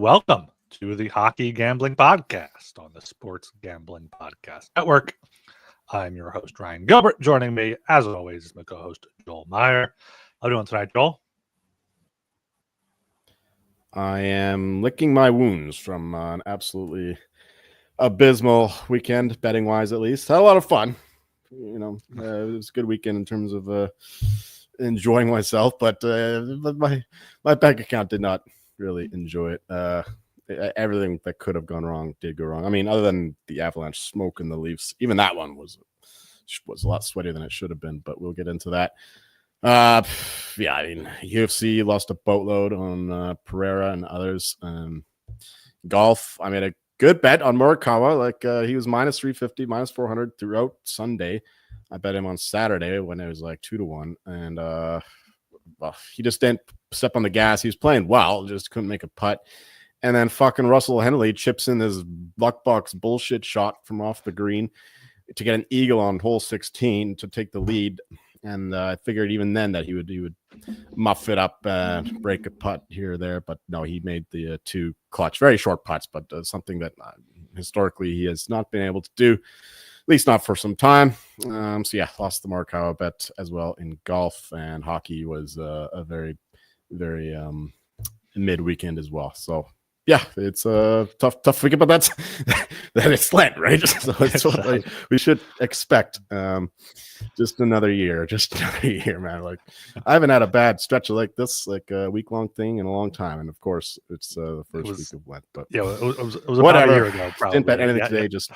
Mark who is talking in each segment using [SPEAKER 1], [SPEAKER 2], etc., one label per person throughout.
[SPEAKER 1] welcome to the Hockey Gambling Podcast on the Sports Gambling Podcast Network. I'm your host, Ryan Gilbert. Joining me, as always, is my co-host, Joel Meyer. How are you doing tonight, Joel?
[SPEAKER 2] I am licking my wounds from an absolutely abysmal weekend, betting-wise at least. Had a lot of fun. It was a good weekend in terms of enjoying myself, but my bank account did not really enjoy it. Everything that could have gone wrong did go wrong. I mean, other than the Avalanche smoke and the Leafs, even that one was a lot sweatier than it should have been, but we'll get into that. UFC lost a boatload on Pereira and others. Golf, I made a good bet on Morikawa. He was minus 350, minus 400 throughout Sunday. I bet him on Saturday when it was like 2-1, and he just didn't step on the gas. He was playing well, just couldn't make a putt. And then fucking Russell Henley chips in this luck box bullshit shot from off the green to get an eagle on hole 16 to take the lead. And I figured even then that he would muff it up, break a putt here or there. But no, he made the two clutch, very short putts, but something that historically he has not been able to do, at least not for some time. Lost the Morikawa bet as well in golf, and hockey was a very, very mid weekend as well. So yeah, it's tough to think about that it's Lent, right? So it's what we should expect. Just another year, man. Like, I haven't had a bad stretch like this, like a week-long thing in a long time. And of course, it's the first week of Lent. But
[SPEAKER 1] yeah, it was about a year ago. Probably.
[SPEAKER 2] Didn't bet anything today. Just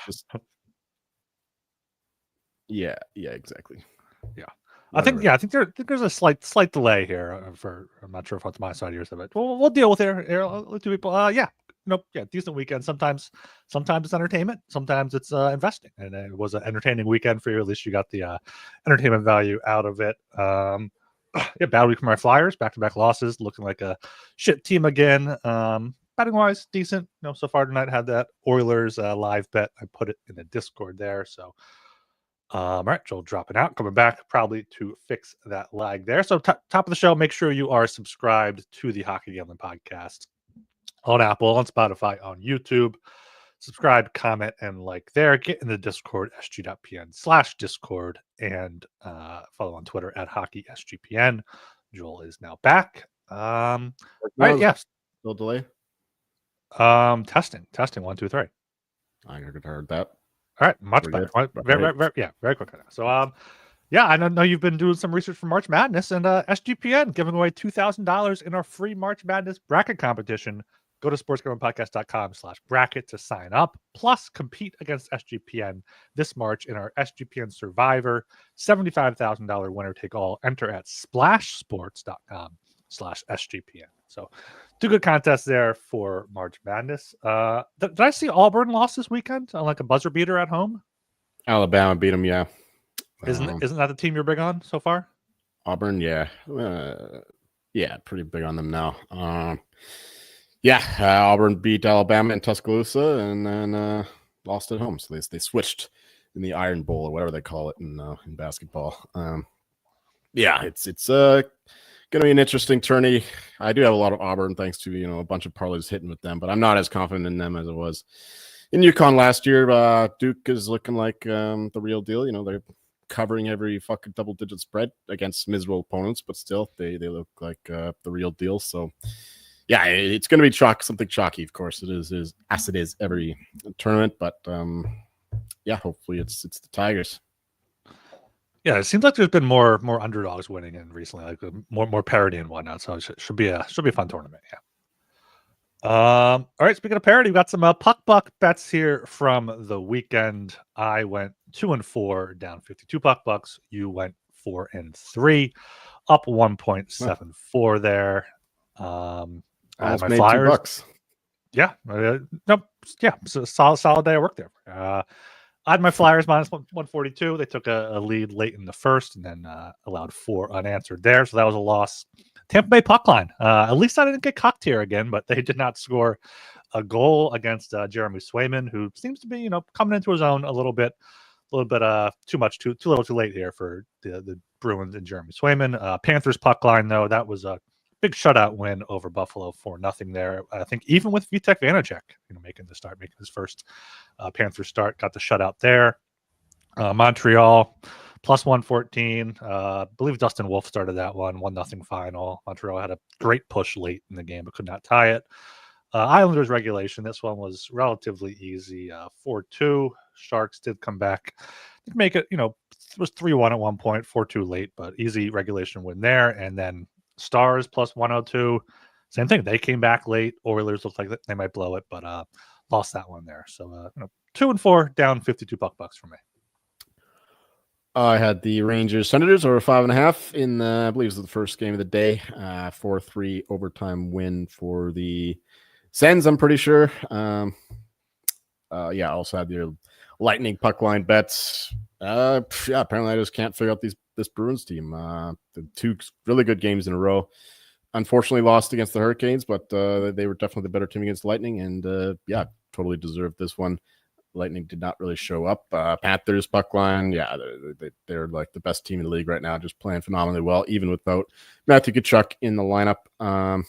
[SPEAKER 2] yeah, exactly.
[SPEAKER 1] Yeah. I think there's a slight delay here. I'm not sure if it's my side or your side, but we'll deal with it here. Let two people. Decent weekend. Sometimes it's entertainment. Sometimes it's investing, and it was an entertaining weekend for you. At least you got the entertainment value out of it. Bad week for my Flyers. Back-to-back losses. Looking like a shit team again. Betting wise, decent. So far tonight had that Oilers live bet. I put it in the Discord there. So. All right, Joel dropping out, coming back probably to fix that lag there. So top of the show, make sure you are subscribed to the Hockey Gambling Podcast on Apple, on Spotify, on YouTube. Subscribe, comment, and like there. Get in the Discord, sg.pn/Discord, and follow on Twitter at HockeySGPN. Joel is now back. All right, yes.
[SPEAKER 2] Still delay?
[SPEAKER 1] Testing. 1, 2, 3.
[SPEAKER 2] I heard that.
[SPEAKER 1] All right, much better. Very quick. So, I know you've been doing some research for March Madness, and SGPN giving away $2,000 in our free March Madness bracket competition. Go to sportsgamblingpodcast.com/bracket to sign up. Plus, compete against SGPN this March in our SGPN Survivor $75,000 winner take all. Enter at splashsports.com/SGPN. So, two good contests there for March Madness. Did I see Auburn lost this weekend on like a buzzer beater at home?
[SPEAKER 2] Alabama beat them, yeah.
[SPEAKER 1] Isn't that the team you're big on so far?
[SPEAKER 2] Auburn, yeah. Pretty big on them now. Auburn beat Alabama in Tuscaloosa and then lost at home. So they switched in the Iron Bowl or whatever they call it in basketball. It's going to be an interesting tourney. I do have a lot of Auburn thanks to, a bunch of parlays hitting with them, but I'm not as confident in them as I was in UConn last year. Duke is looking like the real deal. They're covering every fucking double-digit spread against miserable opponents, but still, they look like the real deal. So, yeah, it's going to be something chalky, of course. It is as it is every tournament, but hopefully it's the Tigers.
[SPEAKER 1] Yeah, it seems like there's been more underdogs winning in recently, like more parity and whatnot. So it should be a fun tournament. Yeah. All right. Speaking of parity, we got some puck buck bets here from the weekend. I went 2-4, down 52 puck bucks. You went 4-3, up 1.74 there. I had my Flyers. Yeah. It's a solid day of work there. I had my Flyers minus 142. They took a lead late in the first and then allowed 4 unanswered there. So that was a loss. Tampa Bay puck line. At least I didn't get cocked here again, but they did not score a goal against Jeremy Swayman, who seems to be, coming into his own a little bit too little too late here for the Bruins and Jeremy Swayman. Panthers puck line, though, that was big shutout win over Buffalo 4-0 there. I think even with Vitek Vanacek, making his first Panthers start, got the shutout there. Montreal plus 114. I believe Dustin Wolf started that one, 1-0 final. Montreal had a great push late in the game, but could not tie it. Islanders regulation. This one was relatively easy. 4-2. Sharks did come back. Did make it, it was 3-1 at one point, 4-2 late, but easy regulation win there. And then Stars plus 102. Same thing. They came back late. Oilers looked like they might blow it, but lost that one there. So 2-4, down $52 for me.
[SPEAKER 2] I had the Rangers Senators over 5.5 in I believe it was the first game of the day. 4-3 overtime win for the Sens, I'm pretty sure. I also had your Lightning puck line bets. Apparently I just can't figure out this Bruins team. The 2 really good games in a row. Unfortunately lost against the Hurricanes, but they were definitely the better team against Lightning, and totally deserved this one. Lightning did not really show up. Panthers puck line, they're like the best team in the league right now, just playing phenomenally well, even without Matthew Tkachuk in the lineup.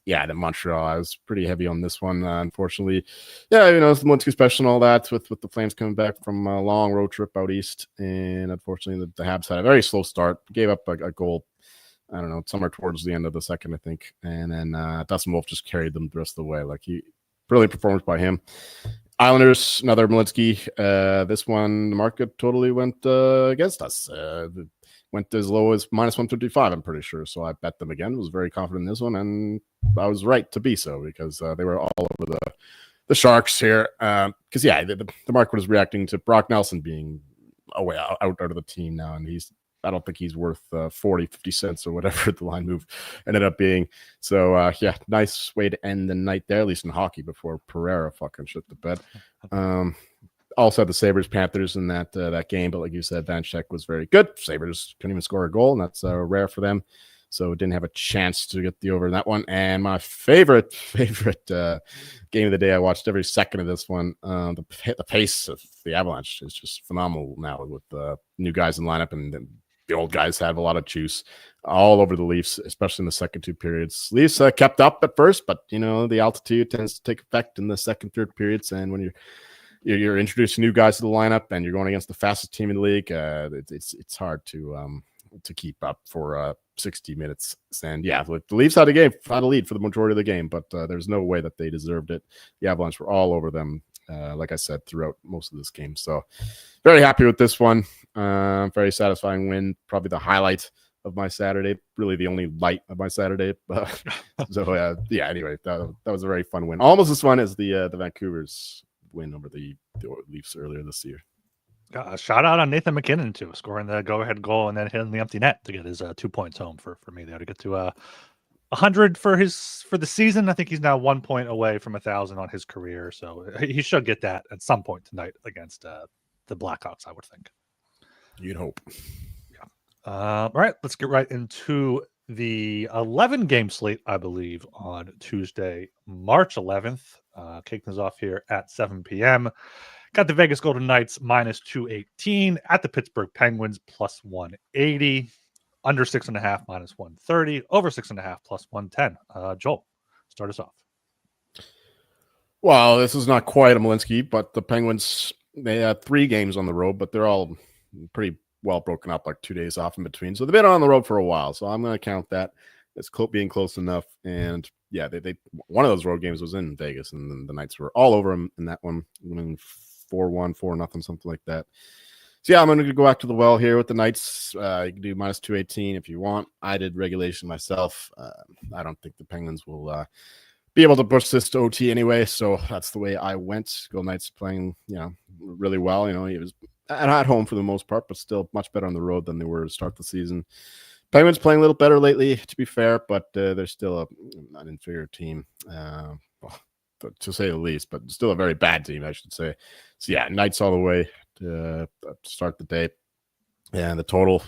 [SPEAKER 2] The Montreal, I was pretty heavy on this one, unfortunately. It's the Montreal special and all that, with the Flames coming back from a long road trip out east, and unfortunately the Habs had a very slow start, gave up a goal, I don't know, somewhere towards the end of the second, I think, and then Dustin Wolf just carried them the rest of the way. Brilliant performance by him. Islanders, another Malinsky. This one, the market totally went against us. Went as low as minus 155, I'm pretty sure. So I bet them again. Was very confident in this one, and I was right to be so, because they were all over the Sharks here. Because the market was reacting to Brock Nelson being out of the team now, and I don't think he's worth 40, 50 cents or whatever the line move ended up being. So, nice way to end the night there, at least in hockey, before Pereira fucking shit the bed. Also had the Sabres Panthers in that game, but like you said, Vanacek was very good. Sabres couldn't even score a goal, and that's rare for them. So didn't have a chance to get the over in that one. And my favorite game of the day, I watched every second of this one. The pace of the Avalanche is just phenomenal now with the new guys in lineup, and the old guys have a lot of juice all over the Leafs, especially in the second 2 periods. Leafs kept up at first, but the altitude tends to take effect in the second, third periods. And when you're introducing new guys to the lineup and you're going against the fastest team in the league, it's hard to keep up for 60 minutes. And the Leafs had a lead for the majority of the game, but there's no way that they deserved it. The Avalanche were all over them, like I said, throughout most of this game. So very happy with this one. Very satisfying win. Probably the highlight of my Saturday. Really the only light of my Saturday. Anyway, that was a very fun win. Almost as fun as the Vancouver's win over the Leafs earlier this year.
[SPEAKER 1] Shout out on Nathan McKinnon too, scoring the go-ahead goal and then hitting the empty net to get his 2 points home for me there, to get to 100 for the season. I think he's now 1 point away from 1,000 on his career, so he should get that at some point tonight against the Blackhawks, I would think.
[SPEAKER 2] You'd hope.
[SPEAKER 1] All right, let's get right into the 11-game slate, I believe, on Tuesday, March 11th. Kicking us off here at 7 p.m. Got the Vegas Golden Knights minus 218 at the Pittsburgh Penguins plus 180. Under 6.5 minus 130. Over 6.5 plus 110. Joel, start us off.
[SPEAKER 2] Well, this is not quite a Malinsky, but the Penguins, they had 3 games on the road, but they're all pretty well broken up, like 2 days off in between. So they've been on the road for a while. So I'm going to count that as being close enough. And they one of those road games was in Vegas, and then the Knights were all over them in that one, winning 4-1, 4-0, something like that. So I'm going to go back to the well here with the Knights. You can do minus 218 if you want. I did regulation myself. I don't think the Penguins will be able to push this to OT anyway, so that's the way I went. Golden Knights playing, really well. He was at home for the most part, but still much better on the road than they were to start the season. Penguins playing a little better lately, to be fair, but they're still an inferior team, to say the least, but still a very bad team, I should say. So Knights all the way to start the day. And the total,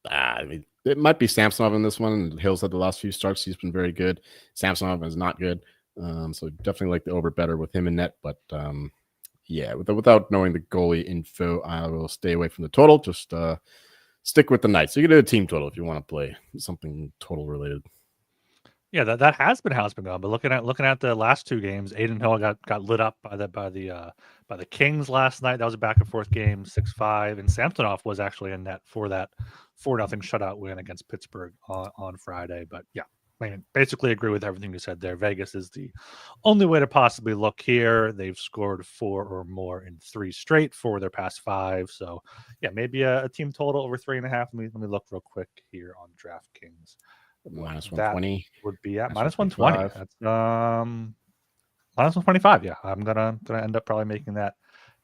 [SPEAKER 2] it might be Samsonov in this one. Hills had the last few starts. He's been very good. Samsonov is not good. So definitely like the over better with him in net. But without knowing the goalie info, I will stay away from the total. Just stick with the Knights. So you can do a team total if you want to play something total related.
[SPEAKER 1] Yeah, that has been how it's been going. But looking at the last two games, Aiden Hill got lit up by the Kings last night. That was a back and forth game, 6-5, and Samsonov was actually in net for that 4-0 shutout win against Pittsburgh on Friday. But yeah, I mean, basically agree with everything you said there. Vegas is the only way to possibly look here. They've scored 4 or more in 3 straight for their past 5. So yeah, maybe a team total over 3.5. Let me look real quick here on DraftKings.
[SPEAKER 2] Minus
[SPEAKER 1] That
[SPEAKER 2] 120
[SPEAKER 1] would be at
[SPEAKER 2] minus
[SPEAKER 1] minus 120.
[SPEAKER 2] 125.
[SPEAKER 1] That's minus 125. Yeah, I'm gonna end up probably making that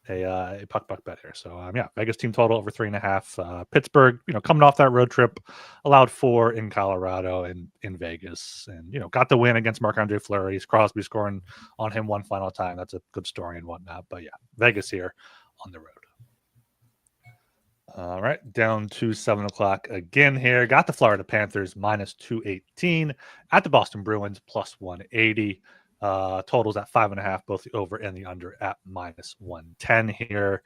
[SPEAKER 1] a puck bet here. So yeah, Vegas team total over 3.5. Pittsburgh, coming off that road trip, allowed 4 in Colorado and in Vegas, and got the win against Marc-Andre Fleury. Crosby scoring on him one final time. That's a good story and whatnot. But yeah, Vegas here on the road. All right, down to 7 o'clock again here. Got the Florida Panthers minus 218 at the Boston Bruins plus 180. Totals at 5.5, both the over and the under at minus 110 here.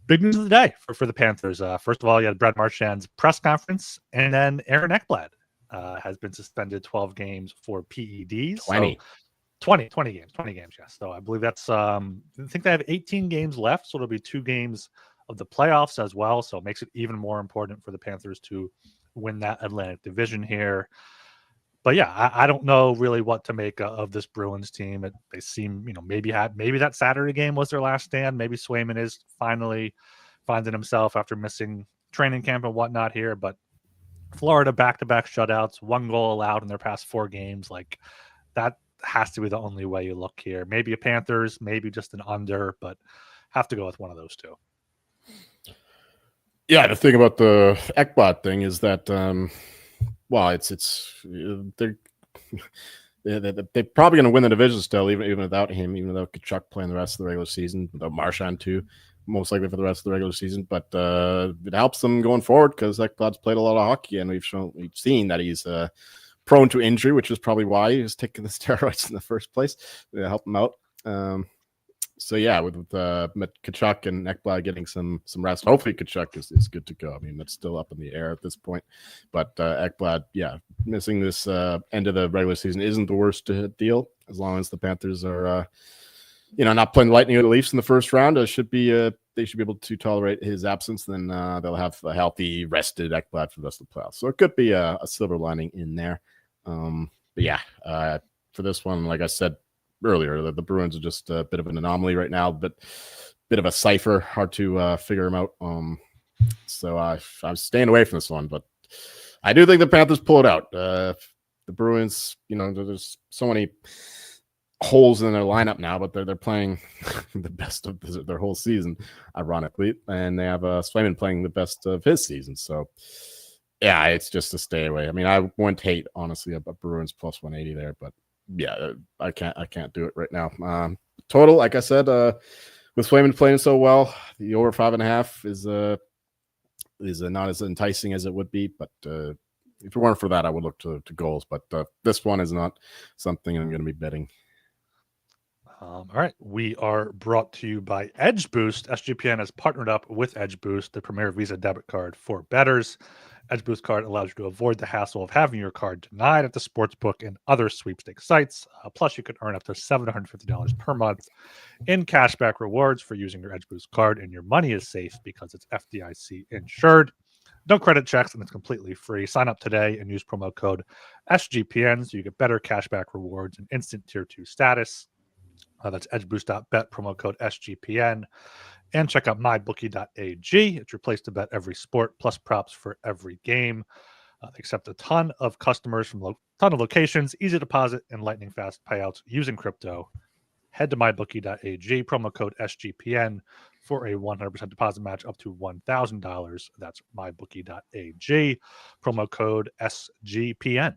[SPEAKER 1] Big news of the day for the Panthers. First of all, you had Brad Marchand's press conference, and then Aaron Ekblad has been suspended 12 games for PEDs.
[SPEAKER 2] 20.
[SPEAKER 1] So 20 games, yes. So I believe that's I think they have 18 games left, so it'll be 2 games of the playoffs as well. So it makes it even more important for the Panthers to win that Atlantic Division here. But yeah, I don't know really what to make of this Bruins team. They seem, maybe that Saturday game was their last stand. Maybe Swayman is finally finding himself after missing training camp and whatnot here. But Florida back-to-back shutouts, 1 goal allowed in their past 4 games. Like that has to be the only way you look here. Maybe a Panthers, maybe just an under, but have to go with one of those two.
[SPEAKER 2] Yeah, the thing about the Ekblad thing is that, they're probably going to win the division still, even without him, even without Kachuk playing the rest of the regular season, without Marchand too, most likely for the rest of the regular season. But it helps them going forward because Ekblad's played a lot of hockey, and we've seen that he's prone to injury, which is probably why he was taking the steroids in the first place to help him out. So yeah, with Kachuk and Ekblad getting some rest, hopefully Kachuk is good to go. I mean, that's still up in the air at this point. But Ekblad, yeah, missing this end of the regular season isn't the worst deal, as long as the Panthers are, not playing Lightning or the Leafs in the first round. They should be able to tolerate his absence. Then they'll have a healthy, rested Ekblad for the rest of the playoffs. So it could be a silver lining in there. But yeah, for this one, like I said earlier, the Bruins are just a bit of an anomaly right now, but bit of a cipher, hard to figure them out. So I'm staying away from this one, but I do think the Panthers pull it out. The Bruins, there's so many holes in their lineup now, but they're playing the best of their whole season, ironically, and they have Swayman playing the best of his season. So yeah, it's just a stay away. I mean, I wouldn't hate, honestly, a Bruins plus 180 there, but yeah, I can't do it right now. Total, like I said, with Swayman playing so well, the over 5.5 is not as enticing as it would be. But if it weren't for that, I would look to goals. But this one is not something I'm going to be betting.
[SPEAKER 1] All right. We are brought to you by Edge Boost. SGPN has partnered up with Edge Boost, the premier Visa debit card for bettors. Edge Boost card allows you to avoid the hassle of having your card denied at the sportsbook and other sweepstakes sites. Plus, you can earn up to $750 per month in cashback rewards for using your Edge Boost card, and your money is safe because it's FDIC insured. No credit checks, and it's completely free. Sign up today and use promo code SGPN so you get better cashback rewards and instant Tier 2 status. That's edgeboost.bet, promo code SGPN. And check out mybookie.ag. It's your place to bet every sport, plus props for every game. They accept a ton of customers from a ton of locations, easy deposit, and lightning fast payouts using crypto. Head to mybookie.ag, promo code SGPN for a 100% deposit match up to $1,000. That's mybookie.ag, promo code SGPN.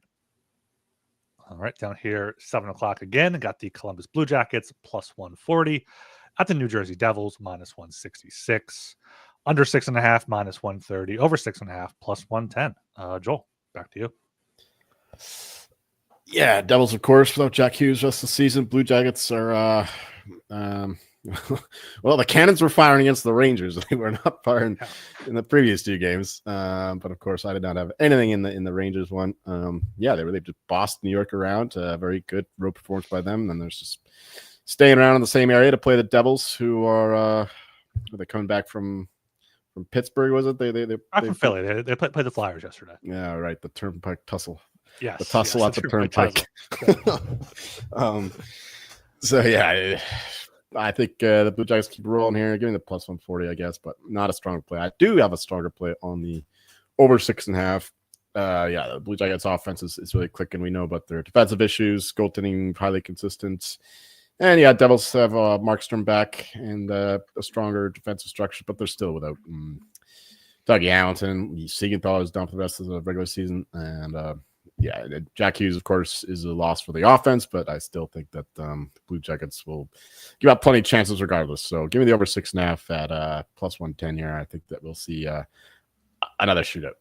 [SPEAKER 1] All right, down here, 7 o'clock again. Got the Columbus Blue Jackets plus 140 at the New Jersey Devils minus 166. Under 6.5 minus 130. Over 6.5 plus 110. Joel, back to you.
[SPEAKER 2] Yeah, Devils, of course, without Jack Hughes rest of the season. Blue Jackets are Well, the Cannons were firing against the Rangers. They were not firing in the previous 2 games. But of course, I did not have anything in the Rangers one. They just bossed New York around. Very good road performance by them. And then there's just staying around in the same area to play the Devils, who are they coming back from Pittsburgh? Was it they
[SPEAKER 1] from Philly? They played the Flyers yesterday.
[SPEAKER 2] Yeah, right. The Turnpike tussle.
[SPEAKER 1] Yes,
[SPEAKER 2] the tussle at the Turnpike. So yeah, I think the Blue Jackets keep rolling here, giving the plus 140, I guess, but not a strong play. I do have a stronger play on the over 6.5. The Blue Jackets offense is really clicking. We know about their defensive issues, goaltending highly consistent. And yeah, Devils have Markstrom back and a stronger defensive structure, but they're still without Dougie Hamilton. Siegenthaler is done for the rest of the regular season. And Jack Hughes, of course, is a loss for the offense, but I still think that the Blue Jackets will give out plenty of chances regardless. So give me the over 6.5 at plus 110 here. I think that we'll see another shootout.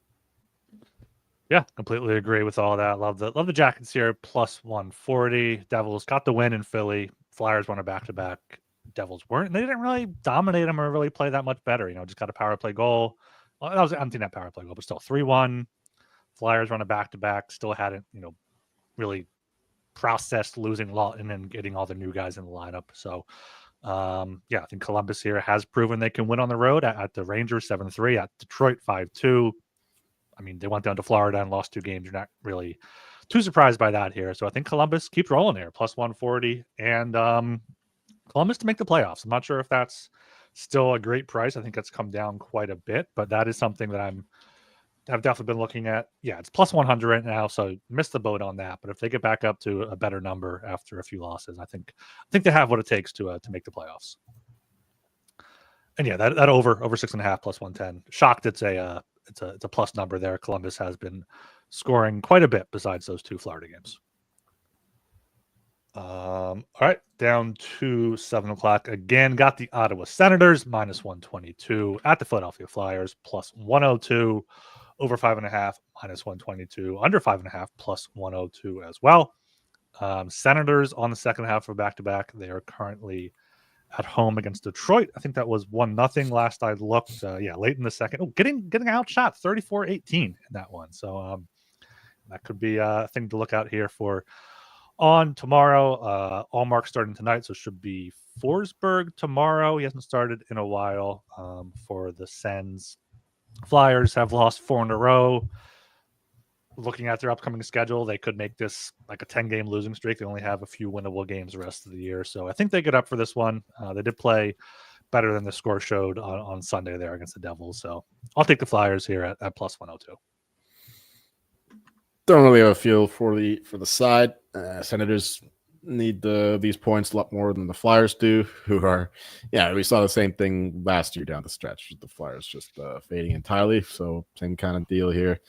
[SPEAKER 1] Yeah, completely agree with all that. Love the Jackets here, plus 140. Devils got the win in Philly. Flyers won a back-to-back. Devils weren't. They didn't really dominate them or really play that much better. Just got a power play goal. Well, that was an empty net power play goal, but still 3-1. Flyers run a back-to-back. Still hadn't, really processed losing a lot and then getting all the new guys in the lineup. So, I think Columbus here has proven they can win on the road at the Rangers 7-3, at Detroit 5-2. I mean, they went down to Florida and lost 2 games. You're not really too surprised by that here. So I think Columbus keeps rolling here, plus 140, and Columbus to make the playoffs. I'm not sure if that's still a great price. I think that's come down quite a bit, but that is something that I've definitely been looking at. Yeah, it's plus 100 right now, so missed the boat on that. But if they get back up to a better number after a few losses, I think they have what it takes to make the playoffs. And yeah, that over 6.5 plus 110. Shocked it's a plus number there. Columbus has been scoring quite a bit besides those 2 Florida games. All right, down to 7 o'clock again. Got the Ottawa Senators minus 122 at the Philadelphia Flyers plus 102, over 5.5 minus 122, under 5.5 plus 102 as well. Senators on the second half of back-to-back. They are currently at home against Detroit. I think that was 1-0 last I looked. Late in the second. Oh, getting outshot 34-18 in that one. So that could be a thing to look out here for on tomorrow. Allmark starting tonight, so it should be Forsberg tomorrow. He hasn't started in a while for the Sens. Flyers have lost 4 in a row. Looking at their upcoming schedule, they could make this like a 10-game losing streak. They only have a few winnable games the rest of the year. So I think they get up for this one. They did play better than the score showed on Sunday there against the Devils. So I'll take the Flyers here at plus 102.
[SPEAKER 2] Don't really have a feel for the side. Senators need these points a lot more than the Flyers do, who are, we saw the same thing last year down the stretch with the Flyers just fading entirely. So same kind of deal here.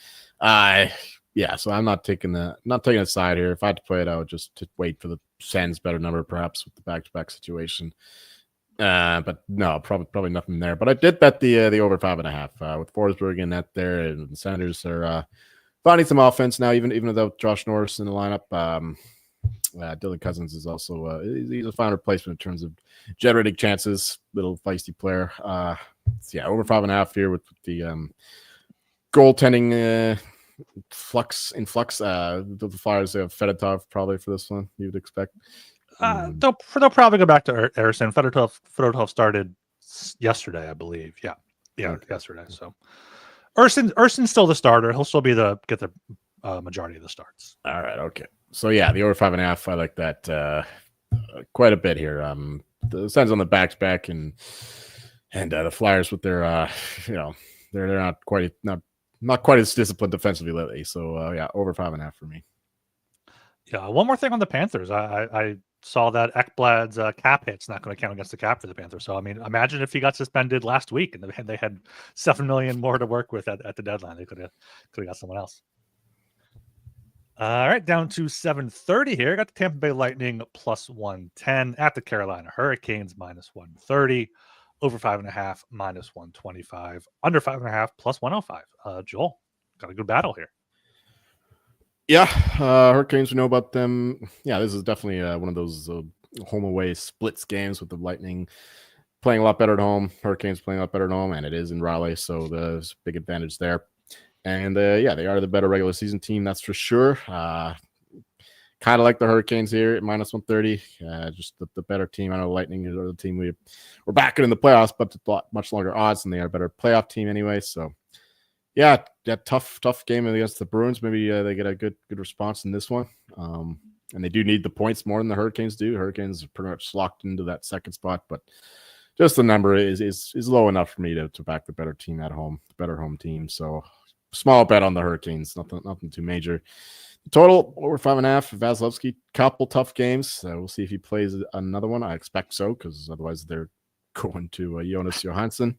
[SPEAKER 2] So I'm not taking a side here. If I had to play it, I would just wait for the Sens better number, perhaps with the back-to-back situation. But no, probably nothing there. But I did bet the over 5.5 with Forsberg in net there, and the Senators are finding some offense now, even without Josh Norris in the lineup. Dylan Cousins is also he's a fine replacement in terms of generating chances. Little feisty player. Over 5.5 here with the goaltending flux. The Flyers have Fedotov probably for this one. You would expect.
[SPEAKER 1] They'll probably go back to Ersson. Fedotov started yesterday, I believe. Yeah, okay. Yesterday. So Ersson's still the starter. He'll still get the majority of the starts.
[SPEAKER 2] All right. Okay. So the over 5.5. I like that quite a bit here. The Sens on the back and the Flyers with their they're not quite as disciplined defensively lately. So over 5.5 for me.
[SPEAKER 1] Yeah. One more thing on the Panthers. I saw that Ekblad's cap hit's not going to count against the cap for the Panthers. So I mean, imagine if he got suspended last week and they had $7 million more to work with at the deadline. They could have got someone else. All right, down to 7:30 here. Got the Tampa Bay Lightning plus 110 at the Carolina Hurricanes minus 130, over 5.5 minus 125, under 5.5 plus 105. Joel, got a good battle here.
[SPEAKER 2] Yeah, Hurricanes, we know about them. Yeah, this is definitely one of those home away splits games with the Lightning playing a lot better at home, Hurricanes playing a lot better at home, and it is in Raleigh, so there's a big advantage there. And yeah, they are the better regular season team, that's for sure. Kind of like the Hurricanes here at minus 130. Just the better team. I know Lightning is the team we're backing in the playoffs, but it's much longer odds, and they are a better playoff team anyway. So yeah, tough game against the Bruins. Maybe they get a good response in this one. And they do need the points more than the Hurricanes do. Hurricanes are pretty much locked into that second spot, but just the number is low enough for me to back the better team at home, the better home team. So small bet on the Hurricanes, nothing too major. Total over 5.5. Vasilevsky, couple tough games. We'll see if he plays another one. I expect so, because otherwise they're going to Jonas Johansson.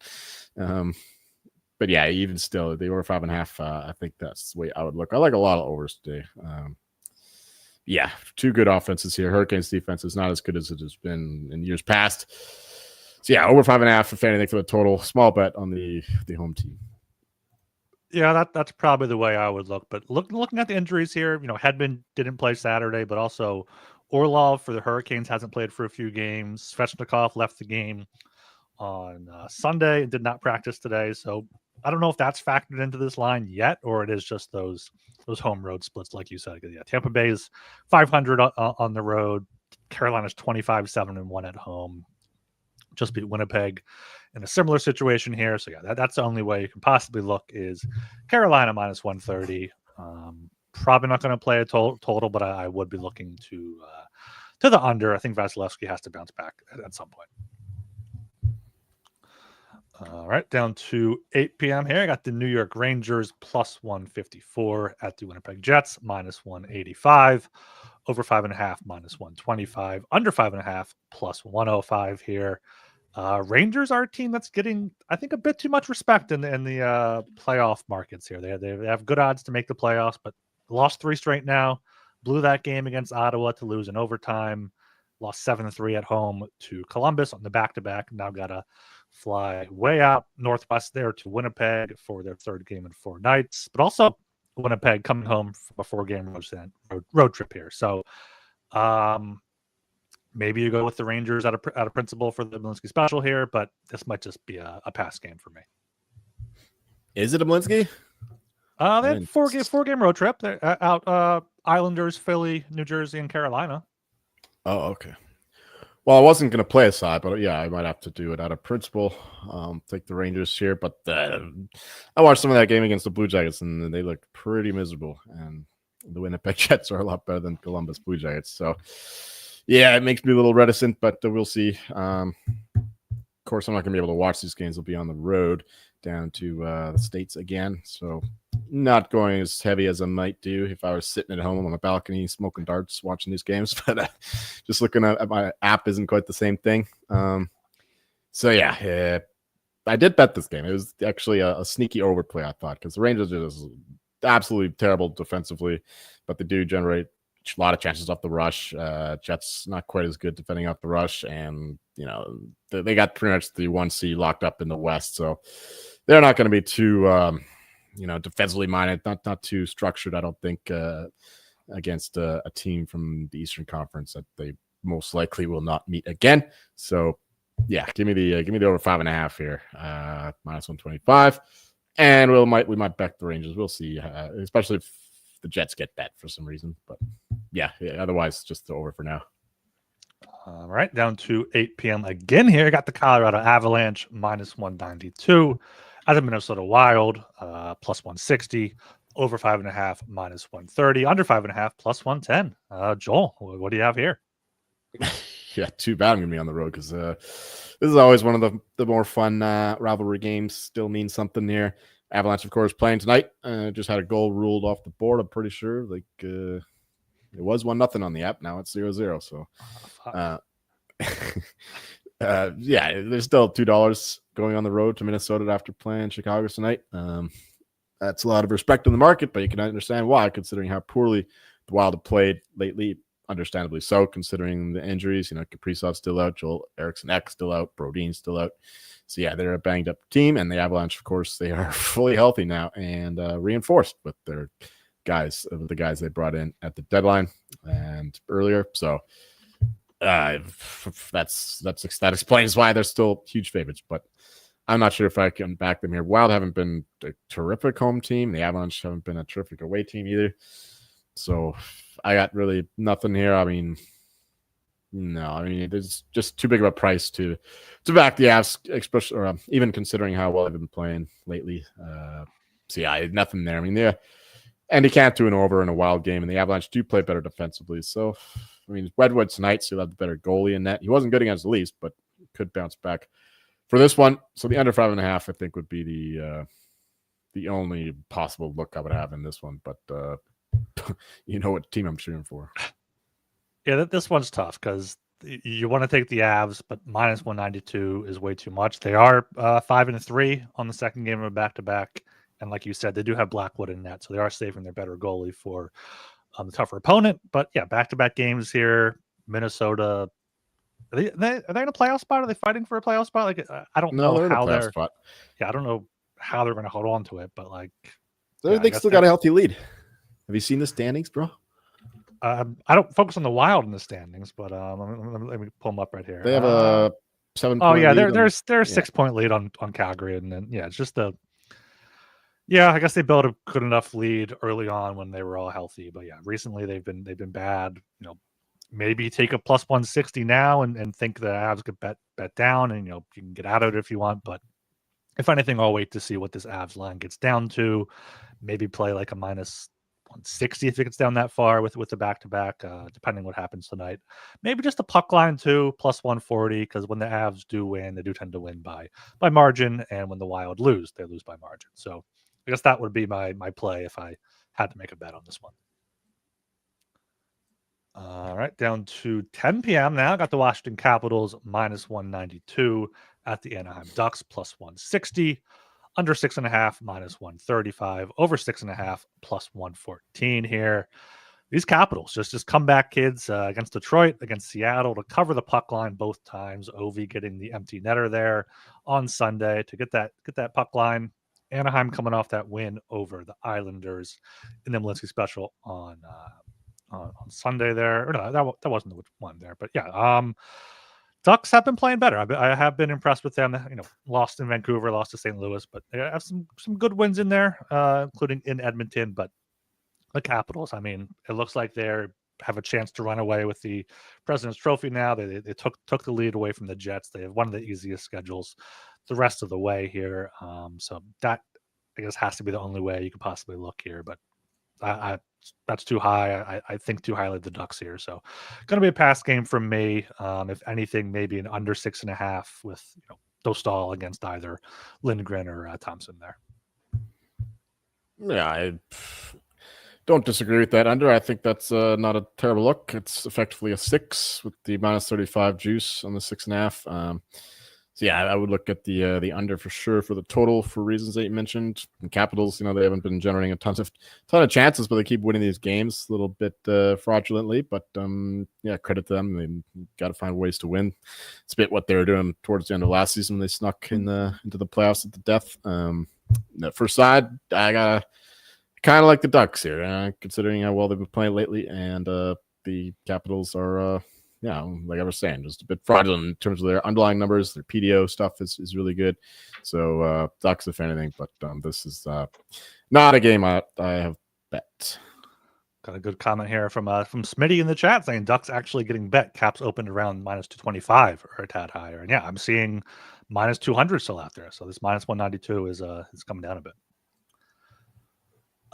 [SPEAKER 2] But yeah, even still, the over 5.5. I think that's the way I would look. I like a lot of overs today. Yeah, two good offenses here. Hurricanes defense is not as good as it has been in years past. So yeah, over 5.5 if anything for the total. Small bet on the home team.
[SPEAKER 1] Yeah, that's probably the way I would look. But looking at the injuries here, Hedman didn't play Saturday, but also Orlov for the Hurricanes hasn't played for a few games. Svechnikov left the game on Sunday and did not practice today. So I don't know if that's factored into this line yet, or it is just those home road splits, like you said. Yeah, Tampa Bay is 500 on the road. Carolina's 25-7-1 at home. Just beat Winnipeg in a similar situation here. So yeah, that's the only way you can possibly look is Carolina minus 130. Probably not going to play a total, but I would be looking to the under. I think Vasilevsky has to bounce back at some point. All right, down to 8 p.m. here. I got the New York Rangers plus 154 at the Winnipeg Jets minus 185. Over 5.5 minus 125. Under 5.5 plus 105 here. Rangers are a team that's getting, I think, a bit too much respect in the playoff markets here. They have good odds to make the playoffs, but lost 3 straight now. Blew that game against Ottawa to lose in overtime. Lost 7-3 at home to Columbus on the back-to-back. Now got to fly way out northwest there to Winnipeg for their 3rd game in 4 nights. But also Winnipeg coming home from a 4-game road trip here. So maybe you go with the Rangers out of principle for the Malinsky special here, but this might just be a pass game for me.
[SPEAKER 2] Is it a Malinsky?
[SPEAKER 1] They had 4-game road trip. They're out Islanders, Philly, New Jersey, and Carolina.
[SPEAKER 2] Oh, okay. Well, I wasn't going to play a side, but yeah, I might have to do it out of principle. Take the Rangers here, but I watched some of that game against the Blue Jackets, and they looked pretty miserable. And the Winnipeg Jets are a lot better than Columbus Blue Jackets. So, yeah, it makes me a little reticent, but we'll see. Of course, I'm not going to be able to watch these games. I'll be on the road down to the States again. So, not going as heavy as I might do if I was sitting at home on my balcony smoking darts watching these games. But just looking at my app isn't quite the same thing. So, yeah, I did bet this game. It was actually a sneaky overplay, I thought, because the Rangers are just absolutely terrible defensively, but they do generate a lot of chances off the rush. Jets not quite as good defending off the rush, and they got pretty much the 1 seed locked up in the West, so they're not going to be too defensively minded, not too structured, I don't think, against a team from the Eastern Conference that they most likely will not meet again. So yeah, give me the over 5.5 here, minus 125, and we might back the Rangers. We'll see, especially if the Jets get bet for some reason. But yeah, otherwise just the over for now.
[SPEAKER 1] All right, down to 8 p.m. again here. I got the Colorado Avalanche minus 192 at the Minnesota Wild plus 160. Over 5.5 minus 130. Under 5.5 plus 110. Joel, what do you have here?
[SPEAKER 2] Yeah, too bad I'm gonna be on the road because this is always one of the more fun rivalry games. Still means something here. Avalanche, of course, playing tonight. Just had a goal ruled off the board. I'm pretty sure. It was 1-0 on the app. Now it's 0-0. So, yeah, there's still $2 going on the road to Minnesota after playing Chicago tonight. That's a lot of respect in the market, but you can understand why, considering how poorly the Wild have played lately. Understandably so, considering the injuries. Kaprizov's still out, Joel Eriksson Ek still out, Brodin's still out. So yeah, they're a banged up team, and the Avalanche, of course, they are fully healthy now and reinforced with their guys, the guys they brought in at the deadline and earlier. So That explains why they're still huge favorites, but I'm not sure if I can back them here. Wild haven't been a terrific home team. The Avalanche haven't been a terrific away team either. So I got really nothing here. I mean, no, I mean, there's just too big of a price to back the Avs, especially or even considering how well they've been playing lately. So yeah, nothing there. I mean, yeah, and he can't do an over in a Wild game, and the Avalanche do play better defensively. So, I mean, Wedwood tonight still have the better goalie in net. He wasn't good against the Leafs, but could bounce back for this one. So the under 5.5, I think, would be the only possible look I would have in this one. But you know what team I'm cheering for.
[SPEAKER 1] Yeah, this one's tough because you want to take the Avs, but minus 192 is way too much. They are 5-3 on the second game of a back-to-back. And like you said, they do have Blackwood in net, so they are saving their better goalie for the tougher opponent. But yeah, back-to-back games here. Minnesota, are they in a playoff spot? Are they fighting for a playoff spot? Like, I don't know
[SPEAKER 2] they're
[SPEAKER 1] how
[SPEAKER 2] in a playoff spot.
[SPEAKER 1] Yeah, I don't know how they're going to hold on to it, but like,
[SPEAKER 2] they still got a healthy lead. Have you seen the standings, bro?
[SPEAKER 1] I don't focus on the Wild in the standings, but let me pull them up right here.
[SPEAKER 2] They have a 7.
[SPEAKER 1] Oh yeah, there's a 6-point lead on Calgary, and then yeah, it's just a. Yeah, I guess they built a good enough lead early on when they were all healthy, but yeah, recently they've been bad. You know, maybe take a plus 160 now and think the Avs could bet down, and you can get out of it if you want. But if anything, I'll wait to see what this Avs line gets down to. Maybe play like a minus 160 if it gets down that far with the back-to-back, depending what happens tonight. Maybe just a puck line too, plus 140, because when the Avs do win, they do tend to win by margin, and when the Wild lose, they lose by margin. So I guess that would be my play if I had to make a bet on this one. All right, down to 10 p.m. now. Got the Washington Capitals minus 192 at the Anaheim Ducks plus 160. Under 6.5, minus 135. Over 6.5, plus 114 here. These Capitals, just comeback kids against Detroit, against Seattle to cover the puck line both times. Ovi getting the empty netter there on Sunday to get that puck line. Anaheim coming off that win over the Islanders in the Malinsky special on Sunday there. Or no, that wasn't the one there, but yeah. Ducks have been playing better. I have been impressed with them. Lost in Vancouver, lost to St. Louis, but they have some good wins in there, including in Edmonton. But the Capitals, I mean, it looks like they have a chance to run away with the President's Trophy now. They took the lead away from the Jets. They have one of the easiest schedules the rest of the way here. So that, I guess, has to be the only way you could possibly look here. But that's too high. I think too highly of the Ducks here. So going to be a pass game from me. If anything, maybe an under 6.5 with Dostal against either Lindgren or Thompson there.
[SPEAKER 2] Yeah, I don't disagree with that under. I think that's not a terrible look. It's effectively a 6 with the minus 35 juice on the 6.5. So yeah, I would look at the under for sure for the total for reasons that you mentioned. And Capitals, they haven't been generating a ton of chances, but they keep winning these games a little bit fraudulently. But yeah, credit to them. They got to find ways to win. It's a bit what they were doing towards the end of last season when they snuck into the playoffs at the death. First side, I gotta kind of like the Ducks here, considering how well they've been playing lately, and the Capitals are. Yeah, like I was saying, just a bit fraudulent in terms of their underlying numbers. Their PDO stuff is really good. So Ducks, if anything, but this is not a game I have bet.
[SPEAKER 1] Got a good comment here from Smitty in the chat saying Ducks actually getting bet. Caps opened around minus 225 or a tad higher, and yeah, I'm seeing minus 200 still out there. So this minus 192 is coming down a bit.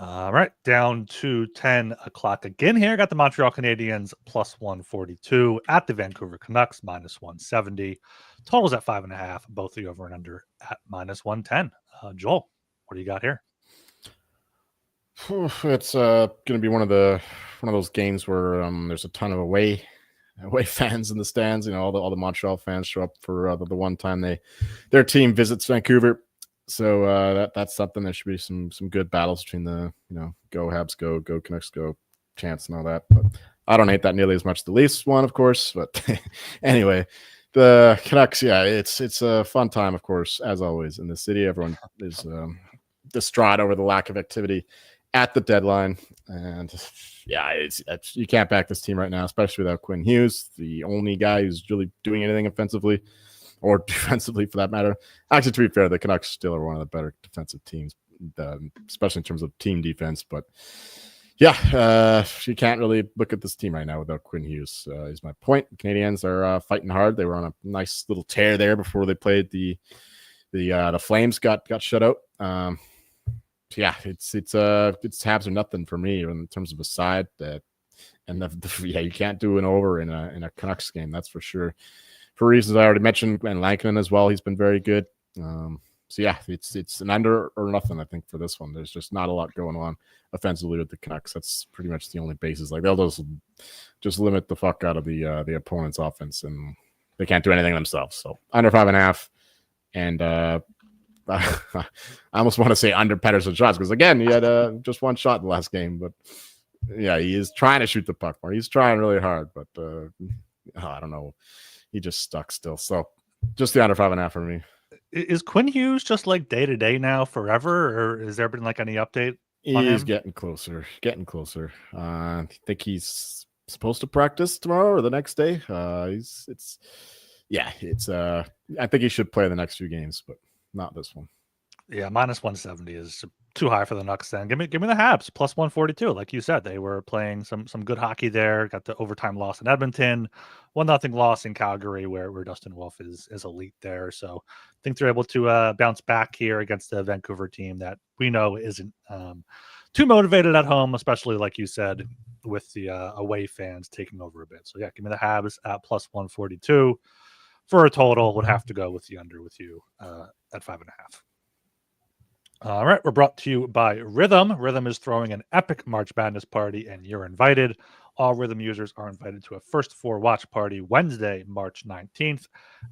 [SPEAKER 1] All right, down to 10 o'clock again here. Got the Montreal Canadiens plus 142 at the Vancouver Canucks minus 170. Totals at 5.5. Both the over and under at minus 110. Joel, what do you got here?
[SPEAKER 2] It's going to be one of those games where there's a ton of away fans in the stands. All the Montreal fans show up for the one time their team visits Vancouver. So that's something. There should be some good battles between the go Habs, go Canucks, go chants and all that. But I don't hate that nearly as much as the Leafs one, of course. But anyway, the Canucks, yeah, it's a fun time, of course, as always in the city. Everyone is distraught over the lack of activity at the deadline. And yeah, it's you can't back this team right now, especially without Quinn Hughes, the only guy who's really doing anything offensively or defensively for that matter. Actually, to be fair, the Canucks still are one of the better defensive teams, especially in terms of team defense. But yeah, you can't really look at this team right now without Quinn Hughes, is my point. Canadians are fighting hard. They were on a nice little tear there before they played the Flames got shut out. Yeah, it's Habs or nothing for me in terms of a side that, and yeah, you can't do an over in a Canucks game, that's for sure. For reasons I already mentioned, and Lankinen as well, he's been very good. So yeah, it's an under or nothing, I think, for this one. There's just not a lot going on offensively with the Canucks. That's pretty much the only basis. Like they'll just limit the fuck out of the opponent's offense, and they can't do anything themselves. So under 5.5, and I almost want to say under Pettersson shots because again he had just one shot in the last game, but yeah, he is trying to shoot the puck more. He's trying really hard, but I don't know. He just stuck still. So just the under 5.5 for me.
[SPEAKER 1] Is Quinn Hughes just like day to day now forever, or has there been like any update on
[SPEAKER 2] He's
[SPEAKER 1] him?
[SPEAKER 2] getting closer. I think he's supposed to practice tomorrow or the next day. I think he should play the next few games, but not this one.
[SPEAKER 1] Yeah, minus 170 is too high for the Nucks. Then give me the Habs plus 142. Like you said, they were playing some good hockey there. Got the overtime loss in Edmonton, 1-0 loss in Calgary, where Dustin Wolf is elite there. So I think they're able to bounce back here against the Vancouver team that we know isn't too motivated at home, especially like you said with the away fans taking over a bit. So yeah, give me the Habs at plus 142 for a total. Would have to go with the under with you at 5.5. All right, we're brought to you by Rhythm. Rhythm is throwing an epic March Madness party, and you're invited. All Rhythm users are invited to a first four watch party Wednesday, March 19th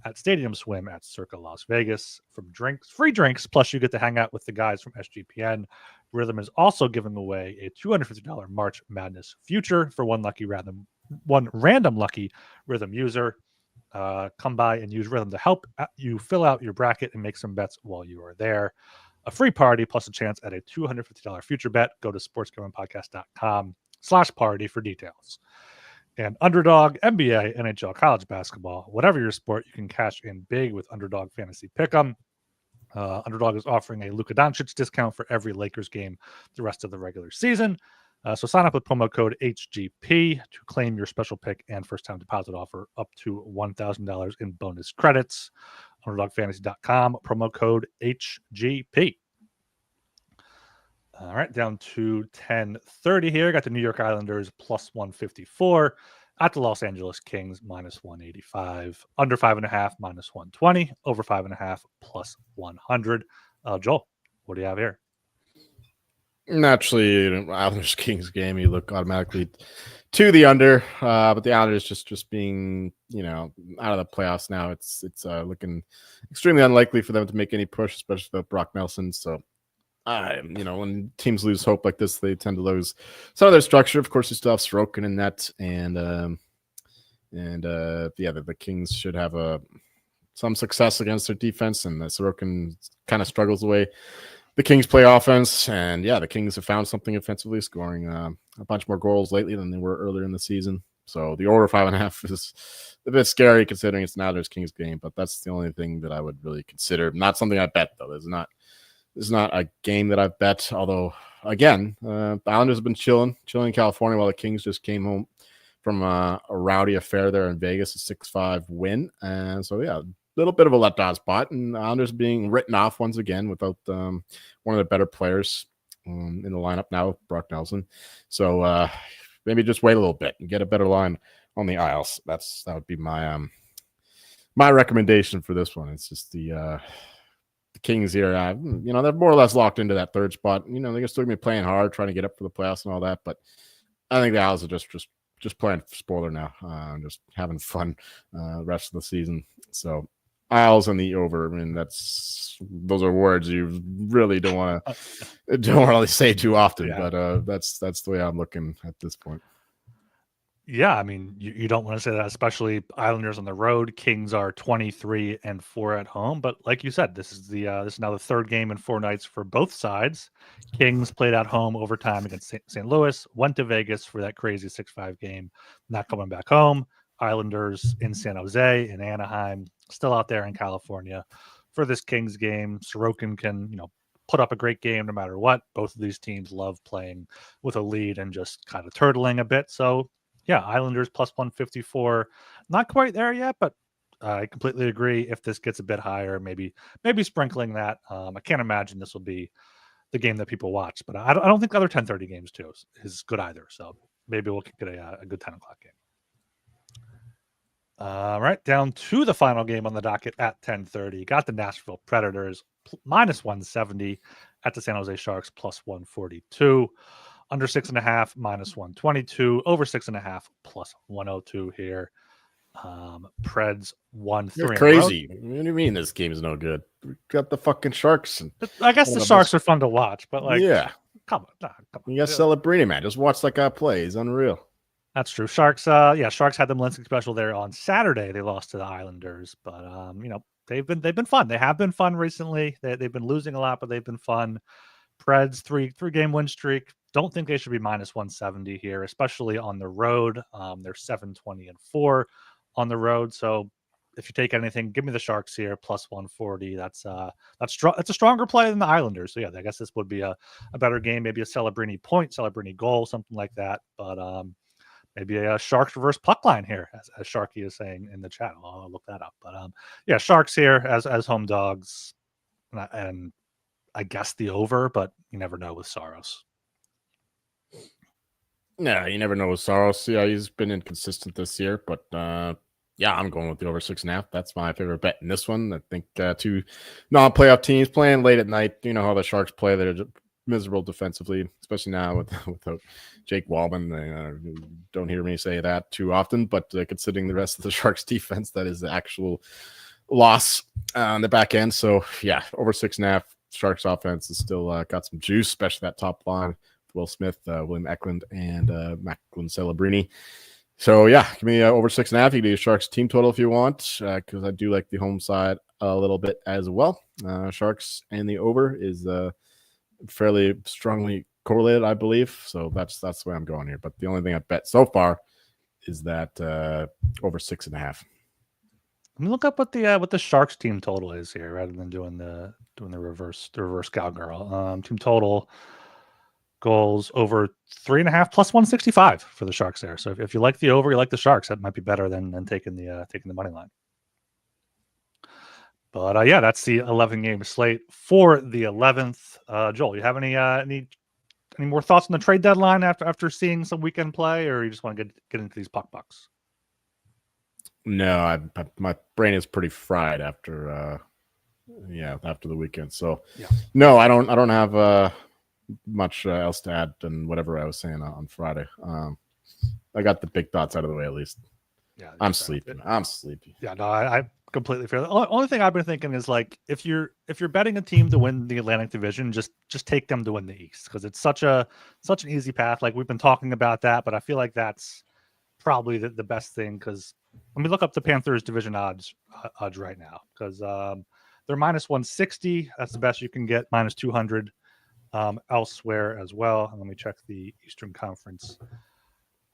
[SPEAKER 1] at Stadium Swim at Circa Las Vegas. From free drinks, plus you get to hang out with the guys from SGPN. Rhythm is also giving away a $250 March Madness future for one random lucky Rhythm user. Come by and use Rhythm to help you fill out your bracket and make some bets while you are there. A free party plus a chance at a $250 future bet. Go to sportsgamblingpodcast.com/party for details. And Underdog, NBA, NHL, college basketball, whatever your sport, you can cash in big with Underdog Fantasy Pick'em. Underdog is offering a Luka Doncic discount for every Lakers game the rest of the regular season. So sign up with promo code HGP to claim your special pick and first-time deposit offer up to $1,000 in bonus credits. UnderdogFantasy.com, promo code HGP. All right, down to 10:30 here. Got the New York Islanders plus 154 at the Los Angeles Kings minus 185. Under 5.5 minus 120. Over 5.5 plus 100. Joel, what do you have here?
[SPEAKER 2] Naturally, Islanders Kings game, you look automatically to the under, but the Islanders just being out of the playoffs now, it's looking extremely unlikely for them to make any push, especially without Brock Nelson. So, when teams lose hope like this, they tend to lose some of their structure. Of course, you still have Sorokin in net, and the Kings should have some success against their defense, and Sorokin kind of struggles away. The Kings play offense, and the Kings have found something offensively, scoring a bunch more goals lately than they were earlier in the season. So the over 5.5 is a bit scary considering it's an Islanders Kings game, but that's the only thing that I would really consider. Not something I bet though. This is not a game that I've bet. Although again, the Islanders have been chilling in California while the Kings just came home from a rowdy affair there in Vegas, a 6-5 win, and so little bit of a letdown spot, and Islanders being written off once again without one of the better players in the lineup now, Brock Nelson. So maybe just wait a little bit and get a better line on the Isles. That would be my recommendation for this one. It's just the Kings here. They're more or less locked into that third spot. They're still gonna be playing hard, trying to get up for the playoffs and all that. But I think the Isles are just playing spoiler now, just having fun rest of the season. So. Isles and the over. I mean, those are words you really don't really say too often, but that's the way I'm looking at this point.
[SPEAKER 1] Yeah, I mean, you don't want to say that, especially Islanders on the road. Kings are 23-4 at home, but like you said, this is now the third game in 4 nights for both sides. Kings played at home overtime against St. Louis, went to Vegas for that crazy 6-5 game, not coming back home. Islanders in San Jose, in Anaheim, still out there in California for this Kings game. Sorokin can, put up a great game no matter what. Both of these teams love playing with a lead and just kind of turtling a bit. So yeah, Islanders plus 154. Not quite there yet, but I completely agree. If this gets a bit higher, maybe sprinkling that. I can't imagine this will be the game that people watch, but I don't think the other 10:30 games too is good either. So maybe we'll get a good 10 o'clock game. All right, down to the final game on the docket at 10:30. Got the Nashville Predators minus 170 at the San Jose Sharks plus 142. Under 6.5 minus 122. Over 6.5 plus 102 here. Preds won
[SPEAKER 2] You're
[SPEAKER 1] 3 in a row.
[SPEAKER 2] crazy. What do you mean this game is no good? We got the fucking Sharks. And
[SPEAKER 1] I guess the Sharks are fun to watch, but
[SPEAKER 2] yeah,
[SPEAKER 1] come on.
[SPEAKER 2] You got Celebrini, man. Just watch that guy play. He's unreal.
[SPEAKER 1] That's true. Sharks, Sharks had the Malinsky special there on Saturday. They lost to the Islanders, but they've been fun. They have been fun recently. They've been losing a lot, but they've been fun. Preds three-game win streak. Don't think they should be minus 170 here, especially on the road. They're 7-20-4 on the road. So if you take anything, give me the Sharks here plus 140. That's a stronger play than the Islanders. So yeah, I guess this would be a better game. Maybe a Celebrini point, Celebrini goal, something like that. But maybe a Sharks reverse puck line here, as Sharky is saying in the chat. I'll look that up. But yeah, Sharks here as home dogs, and I guess the over, but you never know with Saros.
[SPEAKER 2] Yeah, you never know with Saros. Yeah, he's been inconsistent this year, but yeah, I'm going with the over 6.5. That's my favorite bet in this one. I think two non-playoff teams playing late at night. You know how the Sharks play; they're just miserable defensively, especially now without Jake Walman. Don't hear me say that too often, but considering the rest of the Sharks defense, that is the actual loss on the back end. So yeah, over 6.5. Sharks offense is still got some juice, especially that top line. Will Smith, William Eklund, and Macklin Celebrini. So yeah, give me over 6.5. You can do Sharks team total if you want, because I do like the home side a little bit as well. Sharks and the over is fairly strongly correlated, I believe. So that's the way I'm going here. But the only thing I bet so far is that over 6.5.
[SPEAKER 1] Let me look up what the Sharks team total is here, rather than doing the reverse cowgirl. Team total goals over 3.5 plus 165 for the Sharks there. So if you like the over, you like the Sharks, that might be better than taking the money line. But yeah, that's the 11-game slate for the 11th. Joel, you have any more thoughts on the trade deadline after seeing some weekend play, or you just want to get into these puck bucks?
[SPEAKER 2] No, my brain is pretty fried after the weekend. So
[SPEAKER 1] yeah.
[SPEAKER 2] No, I don't have much else to add than whatever I was saying on Friday. I got the big thoughts out of the way at least. Yeah, I'm sleepy.
[SPEAKER 1] Yeah, no, I completely feel that. Only thing I've been thinking is, like, if you're betting a team to win the Atlantic Division, just take them to win the East, because it's such an easy path. Like, we've been talking about that, but I feel like that's probably the best thing, because let me look up the Panthers division odds right now, because they're minus 160. That's the best you can get. Minus 200 elsewhere as well. And let me check the Eastern Conference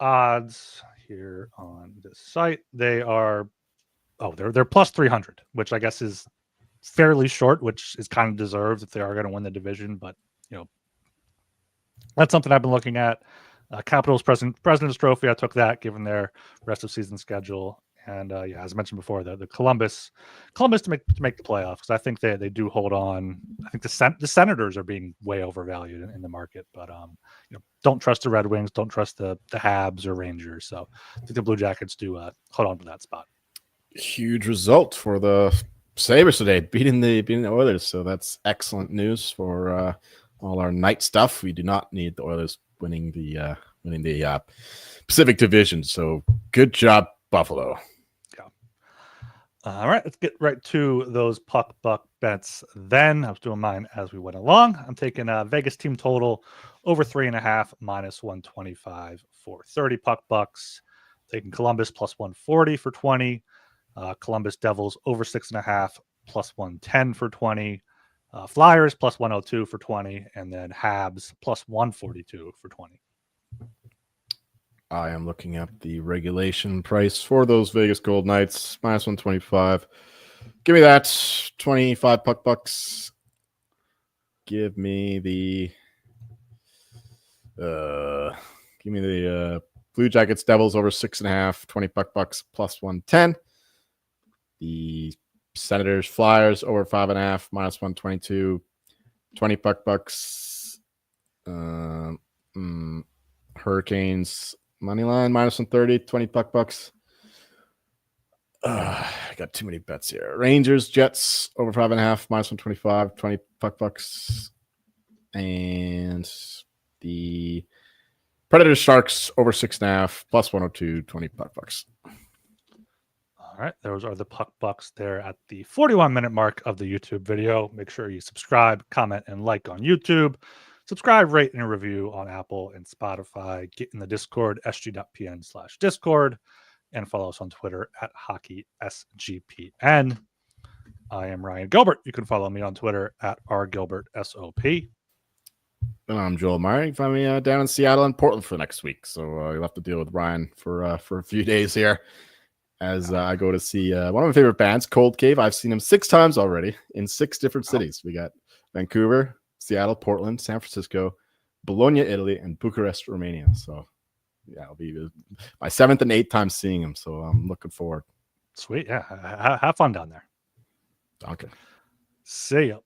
[SPEAKER 1] odds here on this site. They are they're plus 300, which I guess is fairly short, which is kind of deserved if they are going to win the division. But that's something I've been looking at. Capitals President's Trophy, I took that given their rest of season schedule. And as I mentioned before, the Columbus to make the playoffs, because I think they do hold on. I think the Senators are being way overvalued in the market, but don't trust the Red Wings, don't trust the Habs or Rangers. So I think the Blue Jackets do hold on to that spot.
[SPEAKER 2] Huge result for the Sabres today, beating the Oilers. So that's excellent news for all our night stuff. We do not need the Oilers winning the Pacific Division. So good job, Buffalo.
[SPEAKER 1] Yeah. All right, let's get right to those puck buck bets. Then I was doing mine as we went along. I'm taking Vegas team total over 3.5 minus 125 for 30 puck bucks. Taking Columbus plus 140 for 20. Columbus Devils over 6.5 plus 110 for 20. Flyers plus 102 for 20. And then Habs plus 142 for 20.
[SPEAKER 2] I am looking at the regulation price for those Vegas Gold Knights, minus 125. Give me that 25 bucks. Give me the Blue Jackets Devils over 6.5, 20 bucks plus 110. The Senators Flyers over 5.5, minus 122, 20 bucks. Hurricanes money line minus 130, 20 bucks. I got too many bets here. Rangers Jets over 5.5, minus 125, 20 bucks. And the Predators Sharks over 6.5, plus 102, 20 bucks.
[SPEAKER 1] All right, those are the puck bucks there at the 41-minute mark of the YouTube video. Make sure you subscribe, comment, and like on YouTube. Subscribe, rate, and review on Apple and Spotify. Get in the Discord, sg.pn/Discord, and follow us on Twitter at HockeySGPN. I am Ryan Gilbert. You can follow me on Twitter at rgilbertsop.
[SPEAKER 2] And I'm Joel Meyer. You can find me down in Seattle and Portland for next week. So you'll have to deal with Ryan for a few days here as I go to see one of my favorite bands, Cold Cave. I've seen them 6 times already in 6 different cities. We got Vancouver, Seattle, Portland, San Francisco, Bologna, Italy, and Bucharest, Romania. So yeah, it'll be my 7th and 8th time seeing them. So I'm looking forward.
[SPEAKER 1] Sweet. Yeah. Have fun down there.
[SPEAKER 2] Okay.
[SPEAKER 1] See ya.